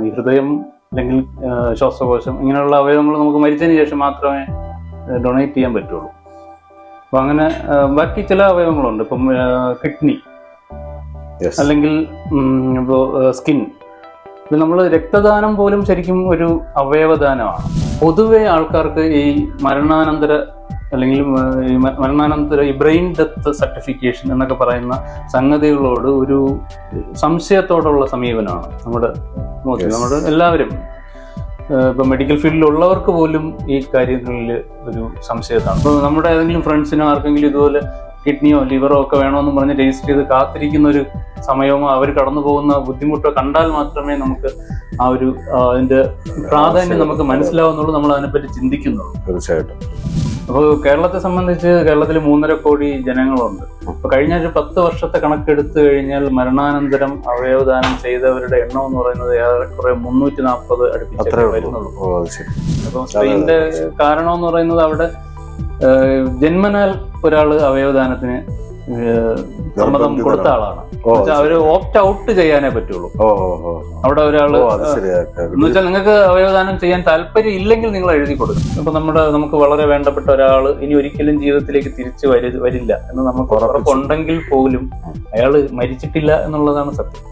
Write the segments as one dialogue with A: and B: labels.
A: ഈ ഹൃദയം അല്ലെങ്കിൽ ശ്വാസകോശം ഇങ്ങനെയുള്ള അവയവങ്ങൾ നമുക്ക് മരിച്ചതിന് ശേഷം മാത്രമേ ഡൊണേറ്റ് ചെയ്യാൻ പറ്റുള്ളൂ. അപ്പം അങ്ങനെ ബാക്കി ചില അവയവങ്ങളുണ്ട്. ഇപ്പം കിഡ്നി അല്ലെങ്കിൽ ഇപ്പോൾ സ്കിൻ, ഇത് നമ്മൾ രക്തദാനം പോലും ശരിക്കും ഒരു അവയവദാനമാണ്. പൊതുവെ ആൾക്കാർക്ക് ഈ മരണാനന്തര അല്ലെങ്കിൽ ഈ ബ്രെയിൻ ഡെത്ത് സർട്ടിഫിക്കേഷൻ എന്നൊക്കെ പറയുന്ന സംഗതികളോട് ഒരു സംശയത്തോടുള്ള സമീപനമാണ് നമ്മുടെ എല്ലാവരും. ഇപ്പം മെഡിക്കൽ ഫീൽഡിലുള്ളവർക്ക് പോലും ഈ കാര്യങ്ങളിൽ ഒരു സംശയത്താണ്. ഇപ്പോൾ നമ്മുടെ ഏതെങ്കിലും ഫ്രണ്ട്സിനോ ആർക്കെങ്കിലും ഇതുപോലെ കിഡ്നിയോ ലിവറോ ഒക്കെ വേണമെന്ന് പറഞ്ഞ് രജിസ്റ്റർ ചെയ്ത് കാത്തിരിക്കുന്ന ഒരു സമയമോ അവർ കടന്നു പോകുന്ന ബുദ്ധിമുട്ടോ കണ്ടാൽ മാത്രമേ നമുക്ക് ആ ഒരു അതിന്റെ പ്രാധാന്യം നമുക്ക് മനസ്സിലാവുന്നുള്ളൂ, നമ്മൾ അതിനെപ്പറ്റി ചിന്തിക്കുന്നുള്ളൂ.
B: തീർച്ചയായിട്ടും.
A: അപ്പോൾ കേരളത്തെ സംബന്ധിച്ച് കേരളത്തിൽ 3.5 കോടി ജനങ്ങളുണ്ട്. അപ്പോൾ കഴിഞ്ഞ ഒരു 10 വർഷത്തെ കണക്കെടുത്തു കഴിഞ്ഞാൽ മരണാനന്തരം അവയവദാനം ചെയ്തവരുടെ എണ്ണം എന്ന് പറയുന്നത് ഏറെക്കുറെ 340 അടുപ്പിച്ചേ വരുന്നുള്ളൂ. അപ്പം സ്പെയിന്റെ കാരണം എന്ന് പറയുന്നത് അവിടെ ജന്മനാൽ ഒരാള് അവയവദാനത്തിന് സമ്മതം കൊടുത്ത ആളാണ്. അവര് ഓപ്റ്റ് ഔട്ട് ചെയ്യാനേ പറ്റുള്ളൂ. അവിടെ ഒരാള് എന്ന് വെച്ചാൽ നിങ്ങൾക്ക് അവയവദാനം ചെയ്യാൻ താല്പര്യം ഇല്ലെങ്കിൽ നിങ്ങൾ എഴുതി കൊടുക്കും. ഇപ്പൊ നമുക്ക് വളരെ വേണ്ടപ്പെട്ട ഒരാള് ഇനി ഒരിക്കലും ജീവിതത്തിലേക്ക് തിരിച്ചു വരില്ല എന്ന് നമുക്ക് ഉറപ്പുണ്ടെങ്കിൽ പോലും അയാള് മരിച്ചിട്ടില്ല എന്നുള്ളതാണ് സത്യം.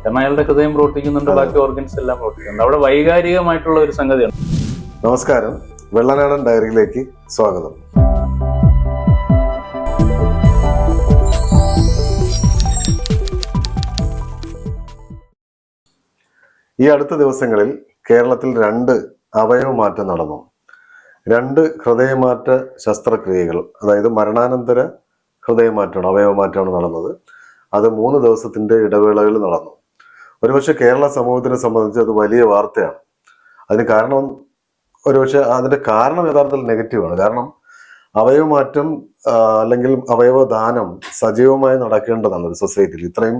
A: കാരണം അയാളുടെ ഹൃദയം പ്രവർത്തിക്കുന്നുണ്ട്, ബാക്കി ഓർഗൻസ് എല്ലാം പ്രവർത്തിക്കുന്നുണ്ട്. അവിടെ വൈകാരികമായിട്ടുള്ള ഒരു സംഗതിയാണ്.
B: നമസ്കാരം, വെള്ളനാടൻ ഡയറിയിലേക്ക് സ്വാഗതം. ഈ അടുത്ത ദിവസങ്ങളിൽ കേരളത്തിൽ 2 അവയവമാറ്റം നടന്നു. 2 ഹൃദയമാറ്റ ശസ്ത്രക്രിയകൾ, അതായത് മരണാനന്തര ഹൃദയമാറ്റമാണ്, അവയവമാറ്റമാണ് നടന്നത്. അത് 3 ദിവസത്തിന്റെ ഇടവേളകളിൽ നടന്നു. ഒരുപക്ഷെ കേരള സമൂഹത്തിനെ സംബന്ധിച്ച് അത് വലിയ വാർത്തയാണ്. അതിന് കാരണം അതിന്റെ കാരണം യഥാർത്ഥത്തിൽ നെഗറ്റീവാണ്. കാരണം അവയവമാറ്റം അല്ലെങ്കിൽ അവയവദാനം സജീവമായി നടക്കേണ്ടതാണ് ഒരു സൊസൈറ്റിയിൽ. ഇത്രയും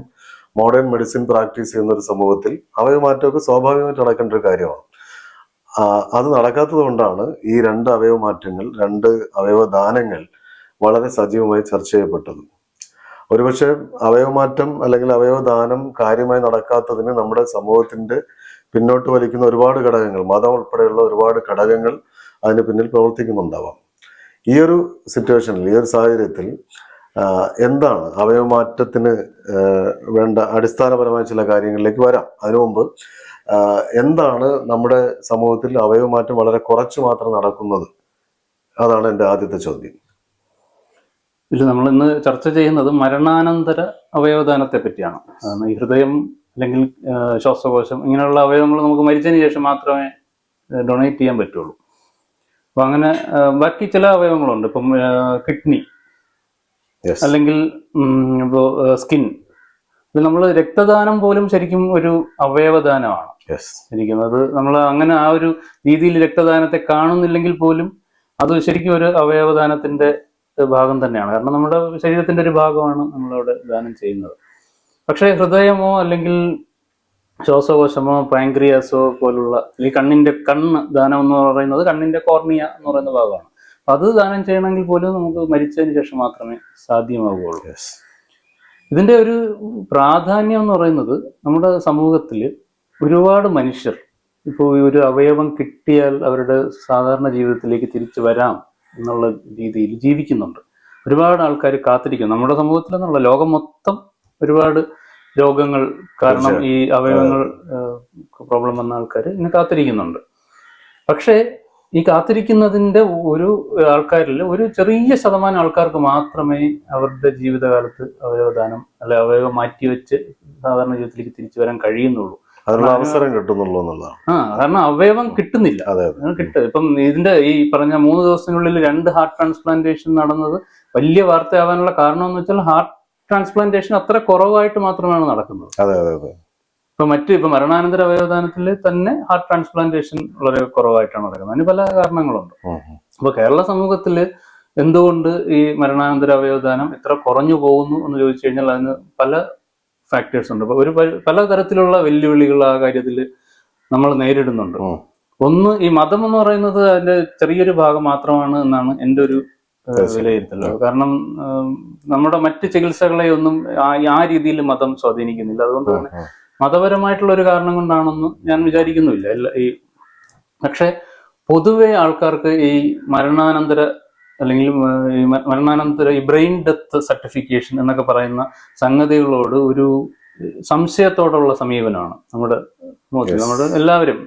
B: മോഡേൺ മെഡിസിൻ പ്രാക്ടീസ് ചെയ്യുന്ന ഒരു സമൂഹത്തിൽ അവയവമാറ്റമൊക്കെ സ്വാഭാവികമായിട്ട് നടക്കേണ്ട ഒരു കാര്യമാണ്. അത് നടക്കാത്തത് കൊണ്ടാണ് ഈ 2 അവയവമാറ്റങ്ങൾ, 2 അവയവദാനങ്ങൾ വളരെ സജീവമായി ചർച്ച ചെയ്യപ്പെട്ടത്. ഒരുപക്ഷെ അവയവമാറ്റം അല്ലെങ്കിൽ അവയവദാനം കാര്യമായി നടക്കാത്തതിന് നമ്മുടെ സമൂഹത്തിന്റെ പിന്നോട്ട് വലിക്കുന്ന ഒരുപാട് ഘടകങ്ങൾ, മതം ഉൾപ്പെടെയുള്ള ഒരുപാട് ഘടകങ്ങൾ അതിന് പിന്നിൽ പ്രവർത്തിക്കുന്നുണ്ടാവാം. ഈ ഒരു സിറ്റുവേഷനിൽ, ഈ ഒരു സാഹചര്യത്തിൽ എന്താണ് അവയവമാറ്റത്തിന് വേണ്ട അടിസ്ഥാനപരമായ ചില കാര്യങ്ങളിലേക്ക് വരാം. അതിനു മുമ്പ് എന്താണ് നമ്മുടെ സമൂഹത്തിൽ അവയവമാറ്റം വളരെ കുറച്ച് മാത്രം നടക്കുന്നത്? അതാണ് എൻ്റെ ആദ്യത്തെ ചോദ്യം.
A: ഇതിൽ നമ്മൾ ഇന്ന് ചർച്ച ചെയ്യുന്നത് മരണാനന്തര അവയവദാനത്തെ പറ്റിയാണ്. ഈ ഹൃദയം അല്ലെങ്കിൽ ശ്വാസകോശം ഇങ്ങനെയുള്ള അവയവങ്ങൾ നമുക്ക് മരിച്ചതിന് ശേഷം മാത്രമേ ഡൊണേറ്റ് ചെയ്യാൻ പറ്റുള്ളൂ. അപ്പം അങ്ങനെ ബാക്കി ചില അവയവങ്ങളുണ്ട്. ഇപ്പം കിഡ്നി അല്ലെങ്കിൽ ഇപ്പോൾ സ്കിൻ, ഇത് നമ്മൾ രക്തദാനം പോലും ശരിക്കും ഒരു അവയവദാനമാണ് ശരിക്കും. അത് നമ്മൾ അങ്ങനെ ആ ഒരു രീതിയിൽ രക്തദാനത്തെ കാണുന്നില്ലെങ്കിൽ പോലും അത് ശരിക്കും ഒരു അവയവദാനത്തിന്റെ ഭാഗം തന്നെയാണ്. കാരണം നമ്മുടെ ശരീരത്തിന്റെ ഒരു ഭാഗമാണ് നമ്മളവിടെ ദാനം ചെയ്യുന്നത്. പക്ഷേ ഹൃദയമോ അല്ലെങ്കിൽ ശ്വാസകോശമോ പാൻക്രിയാസോ പോലുള്ള ഈ കണ്ണ് ദാനം എന്ന് പറയുന്നത് കണ്ണിന്റെ കോർണിയ എന്ന് പറയുന്ന ഭാഗമാണ്. അത് ദാനം ചെയ്യണമെങ്കിൽ പോലും നമുക്ക് മരിച്ചതിന് ശേഷം മാത്രമേ സാധ്യമാവുകയുള്ളൂ. ഇതിന്റെ ഒരു പ്രാധാന്യം എന്ന് പറയുന്നത് നമ്മുടെ സമൂഹത്തിൽ ഒരുപാട് മനുഷ്യർ ഇപ്പോൾ ഒരു അവയവം കിട്ടിയാൽ അവരുടെ സാധാരണ ജീവിതത്തിലേക്ക് തിരിച്ചു വരാം എന്നുള്ള രീതിയിൽ ജീവിക്കുന്നുണ്ട്. ഒരുപാട് ആൾക്കാർ കാത്തിരിക്കുന്നു. നമ്മുടെ സമൂഹത്തിൽ എന്നുള്ള ലോകം മൊത്തം ഒരുപാട് രോഗങ്ങൾ കാരണം ഈ അവയവങ്ങൾ പ്രോബ്ലം വന്ന ആൾക്കാർ ഇന്ന് കാത്തിരിക്കുന്നുണ്ട്. പക്ഷേ ഈ കാത്തിരിക്കുന്നതിന്റെ ഒരു ആൾക്കാരിൽ ഒരു ചെറിയ ശതമാനം ആൾക്കാർക്ക് മാത്രമേ അവരുടെ ജീവിതകാലത്ത് അവയവദാനം അല്ലെ അവയവം മാറ്റിവെച്ച് സാധാരണ ജീവിതത്തിലേക്ക് തിരിച്ചു വരാൻ കഴിയുന്നുള്ളൂ,
B: അതിനുള്ള അവസരം കിട്ടുന്നുള്ളൂ എന്നുള്ളതാണ്.
A: കാരണം അവയവം കിട്ടുന്നില്ല. ഇപ്പം ഇതിന്റെ ഈ പറഞ്ഞ 3 ദിവസത്തിനുള്ളിൽ 2 ഹാർട്ട് ട്രാൻസ്പ്ലാന്റേഷൻ നടന്നത് വലിയ വാർത്തയാവാനുള്ള കാരണം എന്ന് വെച്ചാൽ ഹാർട്ട് ട്രാൻസ്പ്ലാന്റേഷൻ അത്ര കുറവായിട്ട് മാത്രമാണ് നടക്കുന്നത്. ഇപ്പൊ മരണാനന്തര അവയവദാനത്തിൽ തന്നെ ഹാർട്ട് ട്രാൻസ്പ്ലാന്റേഷൻ വളരെ കുറവായിട്ടാണ് നടക്കുന്നത്. അതിന് പല കാരണങ്ങളുണ്ട്. അപ്പൊ കേരള സമൂഹത്തിൽ എന്തുകൊണ്ട് ഈ മരണാനന്തര അവയവദാനം ഇത്ര കുറഞ്ഞു പോകുന്നു എന്ന് ചോദിച്ചു കഴിഞ്ഞാൽ അതിന് പല ഫാക്ടേഴ്സ് ഉണ്ട്. ഒരു പലതരത്തിലുള്ള വെല്ലുവിളികൾ ആ കാര്യത്തിൽ നമ്മൾ നേരിടുന്നുണ്ട്. ഒന്ന്, ഈ മതം എന്ന് പറയുന്നത് അതിന്റെ ചെറിയൊരു ഭാഗം മാത്രമാണ് എന്നാണ് എൻ്റെ ഒരു വിലയിരുത്തല്. കാരണം നമ്മുടെ മറ്റ് ചികിത്സകളെ ഒന്നും ആ രീതിയിൽ മതം സ്വാധീനിക്കുന്നില്ല. അതുകൊണ്ട് തന്നെ മതപരമായിട്ടുള്ള ഒരു കാരണം കൊണ്ടാണെന്ന് ഞാൻ വിചാരിക്കുന്നുമില്ല. പക്ഷെ പൊതുവെ ആൾക്കാർക്ക് ഈ മരണാനന്തര അല്ലെങ്കിൽ മരണാനന്തര ഈ ബ്രെയിൻ ഡെത്ത് സർട്ടിഫിക്കേഷൻ എന്നൊക്കെ പറയുന്ന സംഗതികളോട് ഒരു സംശയത്തോടുള്ള സമീപനമാണ് നമ്മുടെ എല്ലാവരും.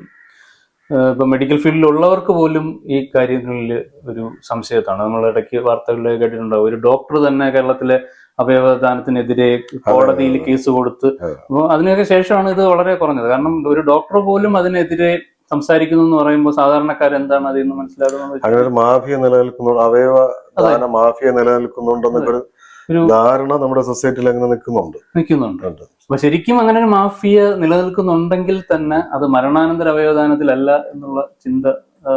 A: ഇപ്പൊ മെഡിക്കൽ ഫീൽഡിലുള്ളവർക്ക് പോലും ഈ കാര്യങ്ങളിൽ ഒരു സംശയത്താണ്. നമ്മൾ ഇടയ്ക്ക് വാർത്തകളിൽ കേട്ടിട്ടുണ്ടാവും, ഒരു ഡോക്ടർ തന്നെ കേരളത്തിലെ അവയവദാനത്തിനെതിരെ കോടതിയിൽ കേസ് കൊടുത്ത്. അപ്പോൾ അതിനൊക്കെ ശേഷമാണ് ഇത് വളരെ കുറഞ്ഞത്. കാരണം ഒരു ഡോക്ടർ പോലും അതിനെതിരെ സംസാരിക്കുന്നു എന്ന് പറയുമ്പോൾ സാധാരണക്കാർ എന്താണ് അതിൽ നിന്ന് മനസ്സിലാക്കുന്നത്?
B: അങ്ങനെ ഒരു മാഫിയ നിലനിൽക്കുന്നുണ്ട്, അവയവദാന മാഫിയ നിലനിൽക്കുന്നുണ്ടെന്നൊക്കെ ഒരു ധാരണ നമ്മുടെ സൊസൈറ്റിയിൽ അങ്ങനെ നിൽക്കുന്നുണ്ട്.
A: അപ്പൊ ശരിക്കും അങ്ങനെ ഒരു മാഫിയ നിലനിൽക്കുന്നുണ്ടെങ്കിൽ തന്നെ അത് മരണാനന്തര അവയവദാനത്തിലല്ല എന്നുള്ള ചിന്ത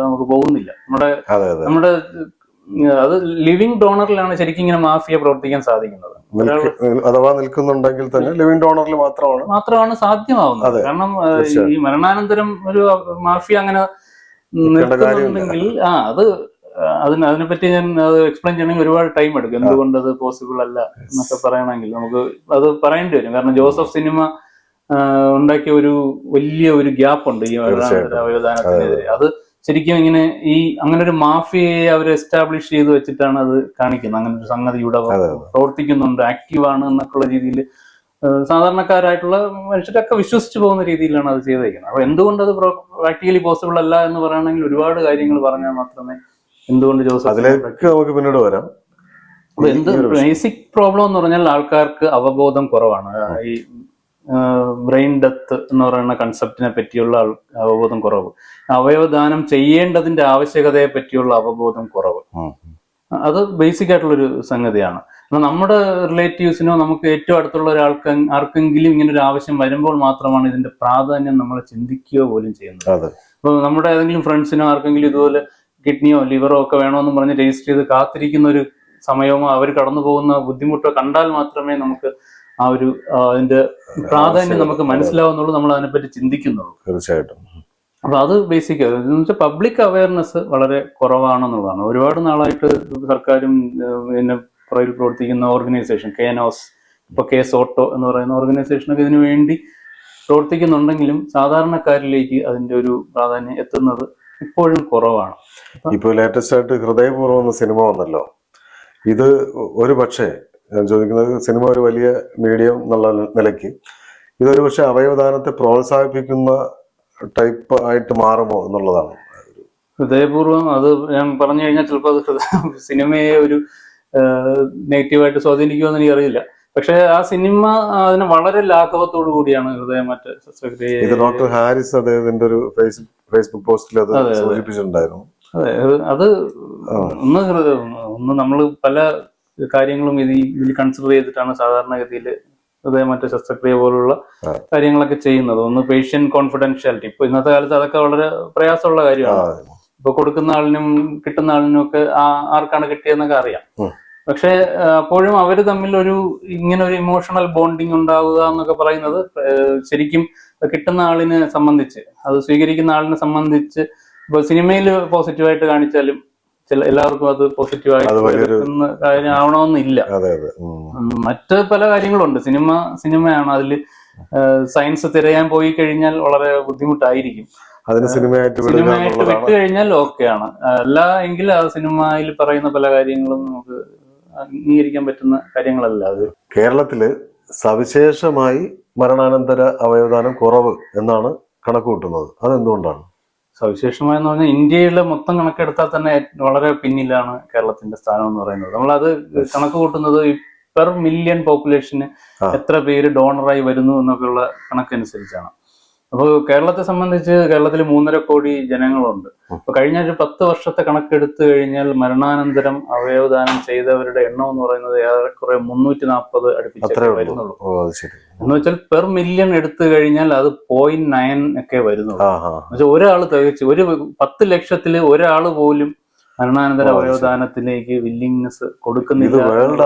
A: നമുക്ക് പോകുന്നില്ല. നമ്മുടെ അത് ലിവിങ് ഡോണറിലാണ് ശരിക്കും ഇങ്ങനെ മാഫിയ പ്രവർത്തിക്കാൻ സാധിക്കുന്നത്.
B: അഥവാ നിൽക്കുന്നുണ്ടെങ്കിൽ തന്നെ ലിവിങ് ഡോണറിൽ
A: മാത്രമാണ് സാധ്യമാവുന്നത്. കാരണം ഈ മരണാനന്തരം ഒരു മാഫിയ അങ്ങനെ നിൽക്കുന്നുണ്ടെങ്കിൽ അത് അതിനെപ്പറ്റി ഞാൻ അത് എക്സ്പ്ലെയിൻ ചെയ്യണമെങ്കിൽ ഒരുപാട് ടൈം എടുക്കും. എന്തുകൊണ്ട് അത് പോസിബിൾ അല്ല എന്നൊക്കെ പറയണമെങ്കിൽ നമുക്ക് അത് പറയേണ്ടി വരും. കാരണം ജോസഫ് സിനിമ ഉണ്ടാക്കിയ ഒരു വലിയ ഒരു ഗ്യാപ്പ് ഉണ്ട് ഈ അവയവദാനത്തിനെതിരെ. അത് ശരിക്കും ഇങ്ങനെ ഈ അങ്ങനെ ഒരു മാഫിയയെ അവർ എസ്റ്റാബ്ലിഷ് ചെയ്ത് വെച്ചിട്ടാണ് അത് കാണിക്കുന്നത്. അങ്ങനെ ഒരു സംഗതി ഇവിടെ പ്രവർത്തിക്കുന്നുണ്ട്, ആക്റ്റീവാണ് എന്നൊക്കെയുള്ള രീതിയിൽ സാധാരണക്കാരായിട്ടുള്ള മനുഷ്യരൊക്കെ വിശ്വസിച്ച് പോകുന്ന രീതിയിലാണ് അത് ചെയ്തേക്കുന്നത്. അപ്പൊ എന്തുകൊണ്ട് അത് പ്രാക്ടിക്കലി പോസിബിൾ അല്ല എന്ന് പറയണമെങ്കിൽ ഒരുപാട് കാര്യങ്ങൾ പറഞ്ഞാൽ മാത്രമേ എന്തുകൊണ്ട് ജോസഫ്
B: അതിലേക്ക് നമുക്ക് പിന്നീട് വരാം.
A: എന്ത് ബേസിക് പ്രോബ്ലം എന്ന് പറഞ്ഞാൽ ആൾക്കാർക്ക് അവബോധം കുറവാണ്. ഈ ബ്രെയിൻ ഡെത്ത് എന്ന് പറയുന്ന കൺസെപ്റ്റിനെ പറ്റിയുള്ള അവബോധം കുറവ്, അവയവദാനം ചെയ്യേണ്ടതിന്റെ ആവശ്യകതയെ പറ്റിയുള്ള അവബോധം കുറവ്, അത് ബേസിക് ആയിട്ടുള്ളൊരു സംഗതിയാണ്. അപ്പൊ നമ്മുടെ റിലേറ്റീവ്സിനോ നമുക്ക് ഏറ്റവും അടുത്തുള്ള ആർക്കെങ്കിലും ഇങ്ങനെ ഒരു ആവശ്യം വരുമ്പോൾ മാത്രമാണ് ഇതിന്റെ പ്രാധാന്യം നമ്മൾ ചിന്തിക്കുകയോ പോലും ചെയ്യുന്നത്. അപ്പൊ നമ്മുടെ ഏതെങ്കിലും ഫ്രണ്ട്സിനോ ആർക്കെങ്കിലും ഇതുപോലെ കിഡ്നിയോ ലിവറോ ഒക്കെ വേണമെന്ന് പറഞ്ഞ് രജിസ്റ്റർ ചെയ്ത് കാത്തിരിക്കുന്ന ഒരു സമയമോ അവർ കടന്നു പോകുന്ന ബുദ്ധിമുട്ടോ കണ്ടാൽ മാത്രമേ നമുക്ക് ആ ഒരു അതിന്റെ പ്രാധാന്യം നമുക്ക് മനസ്സിലാവുന്നുള്ളൂ, നമ്മൾ അതിനെപ്പറ്റി ചിന്തിക്കുന്നുള്ളൂ.
B: തീർച്ചയായിട്ടും.
A: അപ്പൊ അത് ബേസിക് എന്ന് വെച്ചാൽ പബ്ലിക് അവയർനെസ് വളരെ കുറവാണെന്നുള്ളതാണ്. ഒരുപാട് നാളായിട്ട് സർക്കാരും പിന്നെ പുറകിൽ പ്രവർത്തിക്കുന്ന ഓർഗനൈസേഷൻ കേനോസ്, ഇപ്പൊ കേസ് ഓട്ടോ എന്ന് പറയുന്ന ഓർഗനൈസേഷനൊക്കെ ഇതിനു വേണ്ടി പ്രവർത്തിക്കുന്നുണ്ടെങ്കിലും സാധാരണക്കാരിലേക്ക് അതിന്റെ ഒരു പ്രാധാന്യം എത്തുന്നത് ഇപ്പോഴും കുറവാണ്.
B: ഇപ്പൊ ലേറ്റസ്റ്റ് ആയിട്ട് ഹൃദയപൂർവ്വം എന്ന സിനിമ വന്നല്ലോ. ഇത് ഒരു പക്ഷേ ഞാൻ ചോദിക്കുന്നത്, സിനിമ ഒരു വലിയ മീഡിയം എന്നുള്ള നിലയ്ക്ക് ഇതൊരു പക്ഷെ അവയവദാനത്തെ പ്രോത്സാഹിപ്പിക്കുന്ന ടൈപ്പ് ആയിട്ട് മാറുമോ എന്നുള്ളതാണ്.
A: ഹൃദയപൂർവ്വം അത് ഞാൻ പറഞ്ഞു കഴിഞ്ഞാൽ ചിലപ്പോൾ അത് സിനിമയെ ഒരു നെഗറ്റീവായിട്ട് സ്വാധീനിക്കുമെന്ന് എനിക്കറിയില്ല. പക്ഷെ ആ സിനിമ അതിന് വളരെ ലാഘവത്തോടു കൂടിയാണ് ഹൃദയമാറ്റ ശസ്ത്രക്രിയ.
B: ഇത് ഡോക്ടർ ഹാരിസ് അദ്ദേഹത്തിന്റെ ഒരു ഫേസ്ബുക്ക് പോസ്റ്റിൽ അത് സൂചിപ്പിച്ചിട്ടുണ്ടായിരുന്നു.
A: അതെ, അത് ഒന്ന് നമ്മൾ പല കാര്യങ്ങളും ഇതിൽ കൺസിഡർ ചെയ്തിട്ടാണ് സാധാരണഗതിയിൽ ഹൃദയമാറ്റ ശസ്ത്രക്രിയ പോലുള്ള കാര്യങ്ങളൊക്കെ ചെയ്യുന്നത്. ഒന്ന് പേഷ്യന്റ് കോൺഫിഡൻഷ്യാലിറ്റി. ഇപ്പൊ ഇന്നത്തെ കാലത്ത് അതൊക്കെ വളരെ പ്രയാസമുള്ള കാര്യമാണ്. ഇപ്പൊ കൊടുക്കുന്ന ആളിനും കിട്ടുന്ന ആളിനും ഒക്കെ ആർക്കാണ് കിട്ടിയതെന്നൊക്കെ അറിയാം. പക്ഷെ അപ്പോഴും അവർ തമ്മിൽ ഇങ്ങനെ ഒരു ഇമോഷണൽ ബോണ്ടിങ് ഉണ്ടാവുക എന്നൊക്കെ പറയുന്നത് ശരിക്കും കിട്ടുന്ന ആളിനെ സംബന്ധിച്ച്, അത് സ്വീകരിക്കുന്ന ആളിനെ സംബന്ധിച്ച് ഇപ്പൊ സിനിമയിൽ പോസിറ്റീവായിട്ട് കാണിച്ചാലും എല്ലാവർക്കും അത് പോസിറ്റീവായിട്ട് കാര്യം ആവണമെന്നില്ല. മറ്റ് പല കാര്യങ്ങളുണ്ട്. സിനിമയാണ്. അതിൽ സയൻസ് തിരയാൻ പോയി കഴിഞ്ഞാൽ വളരെ ബുദ്ധിമുട്ടായിരിക്കും.
B: സിനിമയായിട്ട്
A: വിട്ടു കഴിഞ്ഞാൽ ഓക്കെയാണ്. അല്ല എങ്കിൽ ആ സിനിമയിൽ പറയുന്ന പല കാര്യങ്ങളും നമുക്ക് അംഗീകരിക്കാൻ പറ്റുന്ന കാര്യങ്ങളല്ല. അത്
B: കേരളത്തില് സവിശേഷമായി മരണാനന്തര അവയവദാനം കുറവ് എന്നാണ് കണക്ക് കൂട്ടുന്നത്. അതെന്തുകൊണ്ടാണ്?
A: സവിശേഷമായെന്ന് പറഞ്ഞാൽ ഇന്ത്യയിലെ മൊത്തം കണക്കെടുത്താൽ തന്നെ വളരെ പിന്നിലാണ് കേരളത്തിന്റെ സ്ഥാനം എന്ന് പറയുന്നത്. നമ്മളത് കണക്ക് കൂട്ടുന്നത് പെർ മില്യൺ പോപ്പുലേഷന് എത്ര പേര് ഡോണറായി വരുന്നു എന്നൊക്കെയുള്ള കണക്കനുസരിച്ചാണ്. അപ്പോൾ കേരളത്തെ സംബന്ധിച്ച് കേരളത്തിൽ 3.5 കോടി ജനങ്ങളുണ്ട്. അപ്പൊ കഴിഞ്ഞ 10 വർഷത്തെ കണക്കെടുത്തു കഴിഞ്ഞാൽ മരണാനന്തരം അവയവദാനം ചെയ്തവരുടെ എണ്ണം എന്ന് പറയുന്നത് ഏറെക്കുറെ 340 അടുപ്പിച്ചേ വരുന്നുള്ളൂ. എന്ന് വെച്ചാൽ പെർ മില്യൺ എടുത്തു കഴിഞ്ഞാൽ അത് 0.9 ഒക്കെ വരുന്നുള്ളൂ. എന്നുവെച്ചാൽ ഒരാൾ തികച്ച് 10 ലക്ഷത്തില് ഒരാൾ പോലും മരണാനന്തര അവയവദാനത്തിലേക്ക് വില്ലിങ്നെസ് കൊടുക്കുന്നില്ല. വേൾഡ്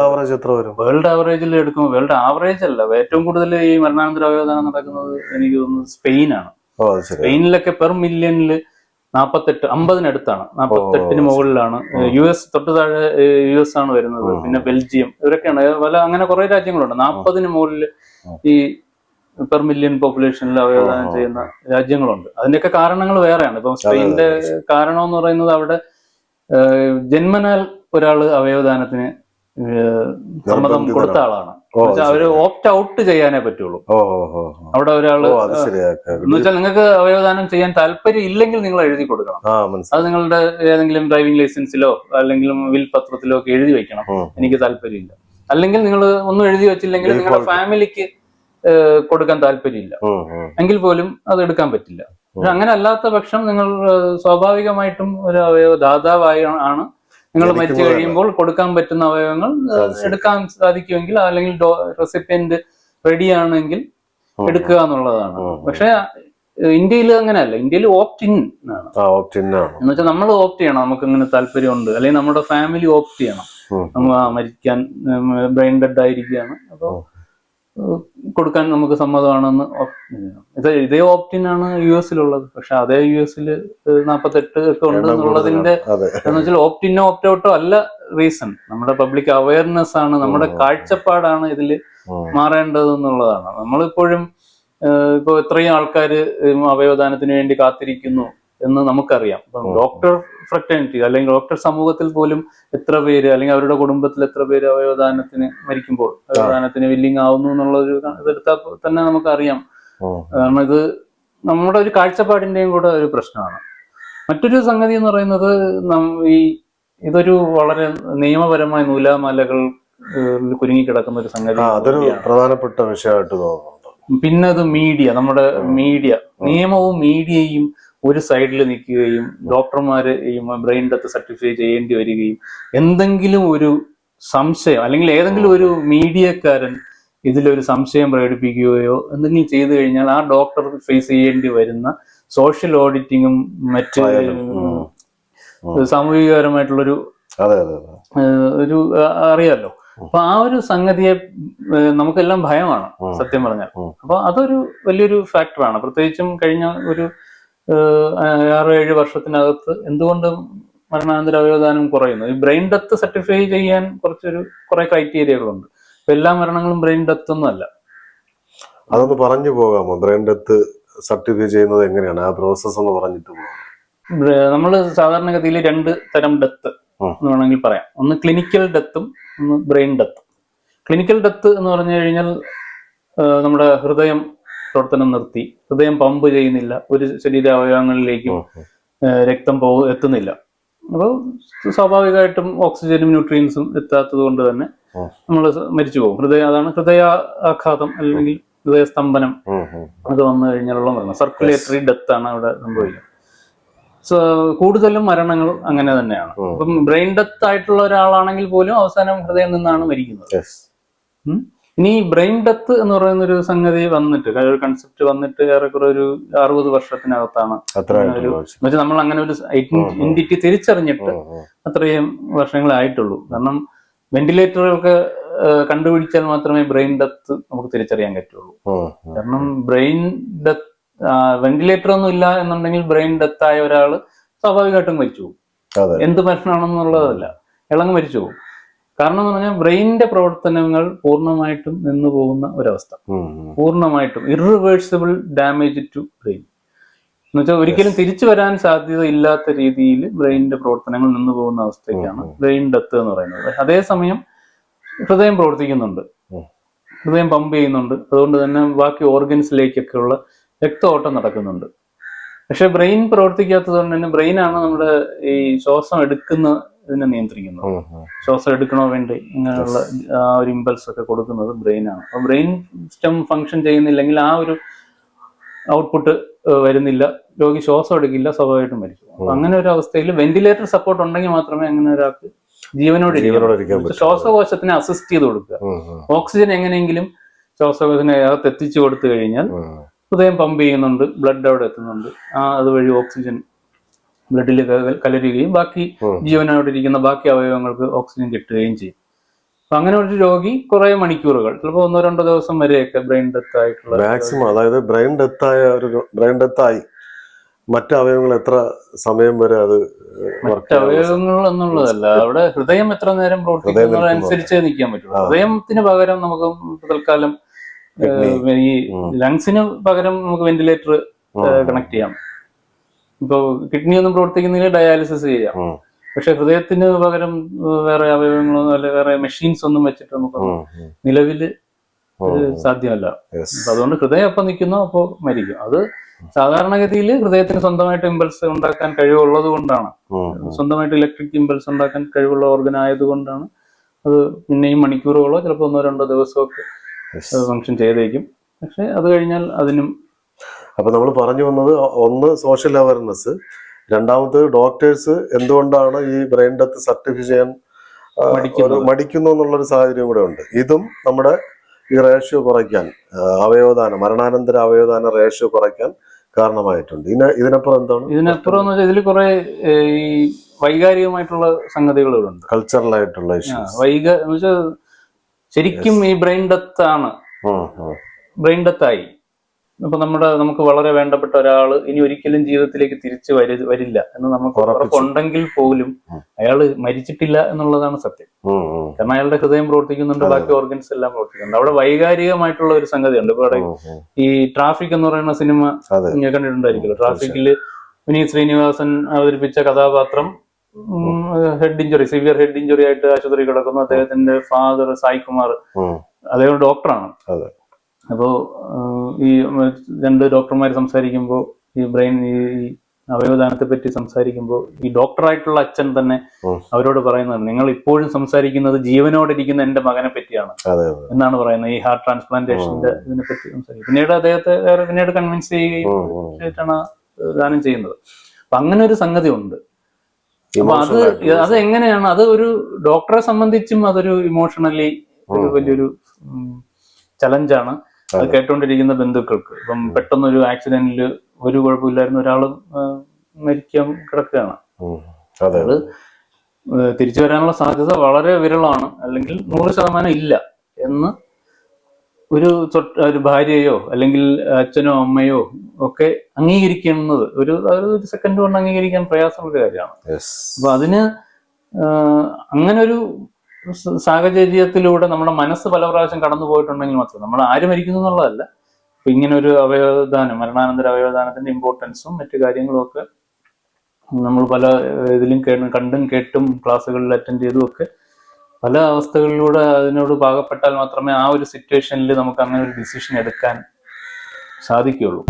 A: ആവറേജിൽ എടുക്കുമ്പോൾ, വേൾഡ് ആവറേജ് അല്ല, ഏറ്റവും കൂടുതൽ ഈ മരണാനന്തര അവയവദാനം നടക്കുന്നത് എനിക്ക് തോന്നുന്നത് സ്പെയിനാണ്. സ്പെയിനിലൊക്കെ പെർ മില്യണില് 48, 50-അടുത്താണ്, 48-ന് മുകളിലാണ്. US തൊട്ട് താഴെ US ആണ് വരുന്നത്. പിന്നെ ബെൽജിയം, ഇവരൊക്കെയാണ്. അങ്ങനെ കുറെ രാജ്യങ്ങളുണ്ട്. 40-ന് മുകളിൽ ഈ പെർ മില്യൺ പോപ്പുലേഷനിൽ അവയവദാനം ചെയ്യുന്ന രാജ്യങ്ങളുണ്ട്. അതിന്റെയൊക്കെ കാരണങ്ങൾ വേറെയാണ്. ഇപ്പം സ്പെയിനിന്റെ കാരണം എന്ന് പറയുന്നത് അവിടെ ജന്മനാൽ ഒരാള് അവയവദാനത്തിന് സമ്മതം കൊടുത്ത ആളാണ്. അവര് ഓപ്റ്റ് ഔട്ട് ചെയ്യാനേ പറ്റുള്ളൂ. അവിടെ ഒരാള് എന്ന് വെച്ചാൽ നിങ്ങൾക്ക് അവയവദാനം ചെയ്യാൻ താല്പര്യം ഇല്ലെങ്കിൽ നിങ്ങൾ എഴുതി കൊടുക്കണം. അത് നിങ്ങളുടെ ഏതെങ്കിലും ഡ്രൈവിംഗ് ലൈസൻസിലോ അല്ലെങ്കിൽ വിൽ പത്രത്തിലോ ഒക്കെ എഴുതി വെക്കണം, എനിക്ക് താല്പര്യമില്ല. അല്ലെങ്കിൽ നിങ്ങൾ ഒന്നും എഴുതി വെച്ചില്ലെങ്കിൽ നിങ്ങളുടെ ഫാമിലിക്ക് കൊടുക്കാൻ താല്പര്യമില്ല എങ്കിൽ പോലും അത് എടുക്കാൻ പറ്റില്ല. പക്ഷെ അങ്ങനെ അല്ലാത്ത പക്ഷം നിങ്ങൾ സ്വാഭാവികമായിട്ടും ഒരു അവയവദാതാവായി ആണ് നിങ്ങൾ മരിച്ചു കഴിയുമ്പോൾ കൊടുക്കാൻ പറ്റുന്ന അവയവങ്ങൾ എടുക്കാൻ സാധിക്കുമെങ്കിൽ അല്ലെങ്കിൽ റെസിപ്പിയന്റ് റെഡി ആണെങ്കിൽ എടുക്കുക എന്നുള്ളതാണ്. പക്ഷെ ഇന്ത്യയിൽ അങ്ങനെയല്ല. ഇന്ത്യയിൽ ഓപ്റ്റ് ഇൻ ആണ്. എന്ന് വെച്ചാൽ നമ്മൾ ഓപ്റ്റ് ചെയ്യണം, നമുക്ക് ഇങ്ങനെ താല്പര്യമുണ്ട്, അല്ലെങ്കിൽ നമ്മുടെ ഫാമിലി ഓപ്റ്റ് ചെയ്യണം. നമ്മൾ മരിക്കാൻ ബ്രെയിൻ ഡെഡ് ആയിരിക്കുകയാണ്, അപ്പോൾ കൊടുക്കാൻ നമുക്ക് സമ്മതമാണെന്ന് ഇതേ ഓപ്റ്റിൻ ആണ് US ഉള്ളത്. പക്ഷെ അതേ US 48 ഒക്കെ ഉണ്ട് എന്നുള്ളതിന്റെ എന്ന് വെച്ചാൽ ഓപ്റ്റിനോ ഓപ്റ്റ് ഔട്ടോ അല്ല റീസൺ. നമ്മുടെ പബ്ലിക് അവയർനെസ് ആണ്, നമ്മുടെ കാഴ്ചപ്പാടാണ് ഇതിൽ മാറേണ്ടത് എന്നുള്ളതാണ്. നമ്മളിപ്പോഴും ഇപ്പൊ എത്രയും ആൾക്കാര് അവയവദാനത്തിന് വേണ്ടി കാത്തിരിക്കുന്നു എന്ന് നമുക്കറിയാം. ഇപ്പം ഡോക്ടർ ഫ്രറ്റേണിറ്റി അല്ലെങ്കിൽ ഡോക്ടർ സമൂഹത്തിൽ പോലും എത്ര പേര് അല്ലെങ്കിൽ അവരുടെ കുടുംബത്തിൽ എത്ര പേര് അവയവദാനത്തിന് മരിക്കുമ്പോൾ അവയവദാനത്തിന് വില്ലിങ് ആവുന്നു എന്നുള്ളൊരു ഇതെടുത്താൽ തന്നെ നമുക്കറിയാം. കാരണം ഇത് നമ്മുടെ ഒരു കാഴ്ചപ്പാടിന്റെയും കൂടെ ഒരു പ്രശ്നമാണ്. മറ്റൊരു സംഗതി എന്ന് പറയുന്നത് ഇതൊരു വളരെ നിയമപരമായ നൂലാമാലകൾ കുരുങ്ങിക്കിടക്കുന്ന ഒരു സംഗതി.
B: അതൊരു പ്രധാനപ്പെട്ട വിഷയമായിട്ട് തോന്നുന്നുണ്ട്.
A: പിന്നെ അത് നമ്മുടെ മീഡിയ, നിയമവും മീഡിയയും ഒരു സൈഡിൽ നിൽക്കുകയും ഡോക്ടർമാര് ഈ ബ്രെയിൻ ഡെത്ത് സർട്ടിഫൈ ചെയ്യേണ്ടി വരികയും എന്തെങ്കിലും ഒരു സംശയം അല്ലെങ്കിൽ ഏതെങ്കിലും ഒരു മീഡിയക്കാരൻ ഇതിലൊരു സംശയം പ്രകടിപ്പിക്കുകയോ എന്തെങ്കിലും ചെയ്തു കഴിഞ്ഞാൽ ആ ഡോക്ടർ ഫേസ് ചെയ്യേണ്ടി വരുന്ന സോഷ്യൽ ഓഡിറ്റിങ്ങും മറ്റ് സാമൂഹികപരമായിട്ടുള്ളൊരു ഒരു അറിയാലോ. അപ്പൊ ആ ഒരു സംഗതിയെ നമുക്കെല്ലാം ഭയമാണ് സത്യം പറഞ്ഞാൽ. അപ്പൊ അതൊരു വലിയൊരു ഫാക്ടറാണ്. പ്രത്യേകിച്ചും കഴിഞ്ഞ ഒരു 6-7 വർഷത്തിനകത്ത് എന്തുകൊണ്ട് മരണാനന്തര അവയവദാനം കുറയുന്നു. ഈ ബ്രെയിൻ ഡെത്ത് സർട്ടിഫൈ ചെയ്യാൻ കുറെ ക്രൈറ്റീരിയകളുണ്ട്. ഇപ്പൊ എല്ലാ മരണങ്ങളും ബ്രെയിൻ ഡെത്ത് ഒന്നും അല്ല.
B: അതൊന്ന് പറഞ്ഞു പോകാമോ? ബ്രെയിൻ ഡെത്ത് സർട്ടിഫൈ ചെയ്യുന്നത് എങ്ങനെയാണ്, ആ പ്രോസസ് ഒന്ന് പറഞ്ഞിട്ട് പോകാം.
A: നമ്മൾ സാധാരണഗതിയിൽ 2 തരം ഡെത്ത് എന്ന് വേണമെങ്കിൽ പറയാം. ഒന്ന് ക്ലിനിക്കൽ ഡെത്തും ഒന്ന് ബ്രെയിൻ ഡെത്തും. ക്ലിനിക്കൽ ഡെത്ത് എന്ന് പറഞ്ഞു കഴിഞ്ഞാൽ നമ്മുടെ ഹൃദയം പ്രവർത്തനം നിർത്തി, ഹൃദയം പമ്പ് ചെയ്യുന്നില്ല, ഒരു ശരീരാവയവങ്ങളിലേക്കും രക്തം എത്തുന്നില്ല. അപ്പോൾ സ്വാഭാവികമായിട്ടും ഓക്സിജനും ന്യൂട്രിയൻസും എത്താത്തത് കൊണ്ട് തന്നെ നമ്മൾ മരിച്ചു പോകും. അതാണ് ഹൃദയാഘാതം അല്ലെങ്കിൽ ഹൃദയസ്തംഭനം. അത് വന്നു കഴിഞ്ഞാലുള്ള മരണം സർക്കുലേറ്ററി ഡെത്ത് ആണ് അവിടെ സംഭവിക്കുന്നത്. കൂടുതലും മരണങ്ങൾ അങ്ങനെ തന്നെയാണ്. ഇപ്പം ബ്രെയിൻ ഡെത്ത് ആയിട്ടുള്ള ഒരാളാണെങ്കിൽ പോലും അവസാനം ഹൃദയം നിന്നാണ് മരിക്കുന്നത്. ഇനി ബ്രെയിൻ ഡെത്ത് എന്ന് പറയുന്ന ഒരു സംഗതി വന്നിട്ട്, ഒരു കൺസെപ്റ്റ് വന്നിട്ട് ഏറെക്കുറെ ഒരു 60 വർഷത്തിനകത്താണ്. എന്നുവെച്ചാൽ നമ്മൾ അങ്ങനെ ഒരു എൻറ്റിറ്റി തിരിച്ചറിഞ്ഞിട്ട് അത്രയും വർഷങ്ങളായിട്ടുള്ളൂ. കാരണം വെന്റിലേറ്ററുകൾക്ക് കണ്ടുപിടിച്ചാൽ മാത്രമേ ബ്രെയിൻ ഡെത്ത് നമുക്ക് തിരിച്ചറിയാൻ പറ്റുള്ളൂ. കാരണം ബ്രെയിൻ ഡെത്ത് വെന്റിലേറ്റർ ഒന്നും ഇല്ല എന്നുണ്ടെങ്കിൽ ബ്രെയിൻ ഡെത്ത് ആയ ഒരാള് സ്വാഭാവികമായിട്ടും മരിച്ചു പോകും. എന്ത് മരണമാണെന്നുള്ളതല്ല, ഇളങ്ങ് മരിച്ചു പോകും. കാരണം എന്ന് പറഞ്ഞാൽ ബ്രെയിനിന്റെ പ്രവർത്തനങ്ങൾ പൂർണ്ണമായിട്ടും നിന്നു പോകുന്ന ഒരവസ്ഥ. പൂർണ്ണമായിട്ടും ഇറിവേഴ്സിബിൾ ഡാമേജ് ടു ബ്രെയിൻ എന്ന് വെച്ചാൽ ഒരിക്കലും തിരിച്ചു വരാൻ സാധ്യത ഇല്ലാത്ത രീതിയിൽ ബ്രെയിനിന്റെ പ്രവർത്തനങ്ങൾ നിന്നു പോകുന്ന അവസ്ഥയ്ക്കാണ് ബ്രെയിൻ ഡെത്ത് എന്ന് പറയുന്നത്. അതേസമയം ഹൃദയം പ്രവർത്തിക്കുന്നുണ്ട്, ഹൃദയം പമ്പ് ചെയ്യുന്നുണ്ട്, അതുകൊണ്ട് തന്നെ ബാക്കി ഓർഗൻസിലേക്കൊക്കെയുള്ള രക്തഓട്ടം നടക്കുന്നുണ്ട്. പക്ഷെ ബ്രെയിൻ പ്രവർത്തിക്കാത്തത് കൊണ്ട് തന്നെ ബ്രെയിനാണ് നമ്മുടെ ഈ ശ്വാസം ഇതിനെ നിയന്ത്രിക്കുന്നത്. ശ്വാസം എടുക്കണോ വേണ്ടേ ഇങ്ങനെയുള്ള ആ ഒരു ഇമ്പൾസ് ഒക്കെ കൊടുക്കുന്നത് ബ്രെയിനാണ്. അപ്പൊ ബ്രെയിൻ സിസ്റ്റം ഫങ്ഷൻ ചെയ്യുന്നില്ലെങ്കിൽ ആ ഒരു ഔട്ട്പുട്ട് വരുന്നില്ല, രോഗി ശ്വാസം എടുക്കില്ല, സ്വാഭാവികമായിട്ടും മരിച്ചു. അപ്പൊ അങ്ങനെ ഒരു അവസ്ഥയിൽ വെന്റിലേറ്റർ സപ്പോർട്ട് ഉണ്ടെങ്കിൽ മാത്രമേ അങ്ങനെ ഒരാൾക്ക് ജീവനോട് ഇരിക്കാൻ. ശ്വാസകോശത്തിനെ അസിസ്റ്റ് ചെയ്ത് കൊടുക്കുക. ഓക്സിജൻ എങ്ങനെയെങ്കിലും ശ്വാസകോശത്തിനെ അകത്ത് എത്തിച്ചു കൊടുത്തു കഴിഞ്ഞാൽ ഹൃദയം പമ്പ് ചെയ്യുന്നുണ്ട്, ബ്ലഡ് അവിടെ എത്തുന്നുണ്ട്, അതുവഴി ഓക്സിജൻ ബ്ലഡിൽ കലരുകയും ബാക്കി ജീവനോടെ ഇരിക്കുന്ന ബാക്കി അവയവങ്ങൾക്ക് ഓക്സിജൻ കിട്ടുകയും ചെയ്യും. അപ്പൊ അങ്ങനെ ഒരു രോഗി കുറെ മണിക്കൂറുകൾ, ചിലപ്പോൾ 1-2 ദിവസം വരെയൊക്കെ ബ്രെയിൻ ഡെത്ത് ആയിട്ടുള്ള
B: മാക്സിമം, അതായത് ബ്രെയിൻ ഡെത്ത് ആയി മറ്റ് അവയവങ്ങൾ എത്ര സമയം വരെ അത്
A: അവയവങ്ങൾ എന്നുള്ളതല്ല, അവിടെ ഹൃദയം എത്ര നേരം പ്രവർത്തിക്കുന്നതനുസരിച്ചേ നിൽക്കാൻ പറ്റുള്ളൂ. ഹൃദയത്തിന് പകരം നമുക്ക് തൽക്കാലം ഈ ലങ്സിന് പകരം നമുക്ക് വെന്റിലേറ്റർ കണക്ട് ചെയ്യാം. ഇപ്പൊ കിഡ്നി ഒന്നും പ്രവർത്തിക്കുന്നില്ല, ഡയാലിസിസ് ചെയ്യാം. പക്ഷെ ഹൃദയത്തിന് പകരം വേറെ അവയവങ്ങളോ അല്ലെ വേറെ മെഷീൻസ് ഒന്നും വെച്ചിട്ട് നമുക്ക് നിലവില് സാധ്യമല്ല. അപ്പൊ അതുകൊണ്ട് ഹൃദയം എപ്പോ നിൽക്കുന്നോ അപ്പോ മരിക്കും. അത് സാധാരണഗതിയിൽ ഹൃദയത്തിന് സ്വന്തമായിട്ട് ഇമ്പൾസ് ഉണ്ടാക്കാൻ കഴിവുള്ളത് കൊണ്ടാണ്, സ്വന്തമായിട്ട് ഇലക്ട്രിക് ഇമ്പൾസ് ഉണ്ടാക്കാൻ കഴിവുള്ള ഓർഗൻ ആയതുകൊണ്ടാണ് അത് പിന്നെയും മണിക്കൂറുകളോ ചിലപ്പോൾ 1-2 ദിവസമൊക്കെ ഫങ്ഷൻ ചെയ്തേക്കും. പക്ഷെ അത് കഴിഞ്ഞാൽ അതിനും.
B: അപ്പൊ നമ്മൾ പറഞ്ഞു വന്നത്, ഒന്ന് സോഷ്യൽ അവയർനെസ്, രണ്ടാമത് ഡോക്ടേഴ്സ് എന്തുകൊണ്ടാണ് ഈ ബ്രെയിൻ ഡെത്ത് സർട്ടിഫൈ ചെയ്യാൻ മടിക്കുന്നു എന്നുള്ളൊരു സാഹചര്യം കൂടെ ഉണ്ട്. ഇതും നമ്മുടെ ഈ റേഷ്യോ കുറയ്ക്കാൻ, അവയവദാനം, മരണാനന്തര അവയവദാന റേഷ്യോ കുറയ്ക്കാൻ കാരണമായിട്ടുണ്ട്. ഇതിനപ്പുറം എന്താണ്?
A: ഇതിനപ്പുറം എന്ന് വെച്ചാൽ ഇതിൽ കുറെ ഈ വൈകാരികമായിട്ടുള്ള സംഗതികളുണ്ട്,
B: കൾച്ചറൽ ആയിട്ടുള്ള ഇഷ്യൂസ്.
A: ശരിക്കും ഈ ബ്രെയിൻ ഡെത്ത് ആണ്, ബ്രെയിൻ ഡെത്ത് ആയി. അപ്പൊ നമുക്ക് വളരെ വേണ്ടപ്പെട്ട ഒരാള് ഇനി ഒരിക്കലും ജീവിതത്തിലേക്ക് തിരിച്ചു വരില്ല എന്ന് നമുക്ക് ഉറപ്പുണ്ടെങ്കിൽ പോലും അയാള് മരിച്ചിട്ടില്ല എന്നുള്ളതാണ് സത്യം. കാരണം അയാളുടെ ഹൃദയം പ്രവർത്തിക്കുന്നുണ്ട്, ബാക്കി ഓർഗൻസ് എല്ലാം പ്രവർത്തിക്കുന്നുണ്ട്. അവിടെ വൈകാരികമായിട്ടുള്ള ഒരു സംഗതിയുണ്ട്. ഇപ്പൊ ഈ ട്രാഫിക് എന്ന് പറയുന്ന സിനിമ കണ്ടിട്ടുണ്ടായിരിക്കുമല്ലോ. ട്രാഫിക്കില് വിനീത് ശ്രീനിവാസൻ അവതരിപ്പിച്ച കഥാപാത്രം head injury, severe head injury ആയിട്ട് ആശുപത്രി കിടക്കുന്നു. അദ്ദേഹത്തിന്റെ ഫാദർ സായ് കുമാർ, അദ്ദേഹം ഡോക്ടറാണ്. അപ്പോ ഈ 2 ഡോക്ടർമാർ സംസാരിക്കുമ്പോൾ ഈ അവയവദാനത്തെ പറ്റി സംസാരിക്കുമ്പോൾ ഈ ഡോക്ടറായിട്ടുള്ള അച്ഛൻ തന്നെ അവരോട് പറയുന്നത്, നിങ്ങൾ ഇപ്പോഴും സംസാരിക്കുന്നത് ജീവനോടിരിക്കുന്ന എന്റെ മകനെ പറ്റിയാണ് എന്നാണ് പറയുന്നത്. ഈ ഹാർട്ട് ട്രാൻസ്പ്ലാന്റേഷന്റെ ഇതിനെ പറ്റി സംസാരിക്കും. പിന്നീട് കൺവിൻസ് ചെയ്യുകയാണ് ദാനം ചെയ്യുന്നത്. അപ്പൊ അങ്ങനെ ഒരു സംഗതി ഉണ്ട്. അപ്പൊ അത് എങ്ങനെയാണ്, അത് ഒരു ഡോക്ടറെ സംബന്ധിച്ചും അതൊരു ഇമോഷണലി ഒരു വലിയൊരു ചലഞ്ചാണ് അത് കേട്ടോണ്ടിരിക്കുന്ന ബന്ധുക്കൾക്ക്. ഇപ്പം പെട്ടെന്നൊരു ആക്സിഡന്റിൽ ഒരു കുഴപ്പമില്ലായിരുന്ന ഒരാള് മരിക്കാൻ കിടക്കുകയാണ്. അത് തിരിച്ചു വരാനുള്ള സാധ്യത വളരെ വിരളമാണ്, അല്ലെങ്കിൽ 100% ഇല്ല എന്ന് ഒരു ഭാര്യയോ അല്ലെങ്കിൽ അച്ഛനോ അമ്മയോ ഒക്കെ അംഗീകരിക്കുന്നത് ഒരു സെക്കൻഡ് കൊണ്ട് അംഗീകരിക്കാൻ പ്രയാസമുള്ള കാര്യമാണ്. അപ്പൊ അതിന് അങ്ങനെ ഒരു സാഹചര്യത്തിലൂടെ നമ്മുടെ മനസ്സ് പല പ്രാവശ്യം കടന്നു പോയിട്ടുണ്ടെങ്കിൽ മാത്രം, നമ്മൾ ആര് മരിക്കുന്നു എന്നുള്ളതല്ല, ഇപ്പൊ ഇങ്ങനെ ഒരു അവയവദാനം, മരണാനന്തര അവയവദാനത്തിന്റെ ഇമ്പോർട്ടൻസും മറ്റു കാര്യങ്ങളും ഒക്കെ നമ്മൾ പല ഇതിലും കണ്ടും കേട്ടും ക്ലാസ്സുകളിൽ അറ്റൻഡ് ചെയ്തും ഒക്കെ പല അവസ്ഥകളിലൂടെ അതിനോട് പാകപ്പെട്ടാൽ മാത്രമേ ആ ഒരു സിറ്റുവേഷനിൽ നമുക്ക് അങ്ങനെ ഒരു ഡിസിഷൻ എടുക്കാൻ സാധിക്കുകയുള്ളൂ.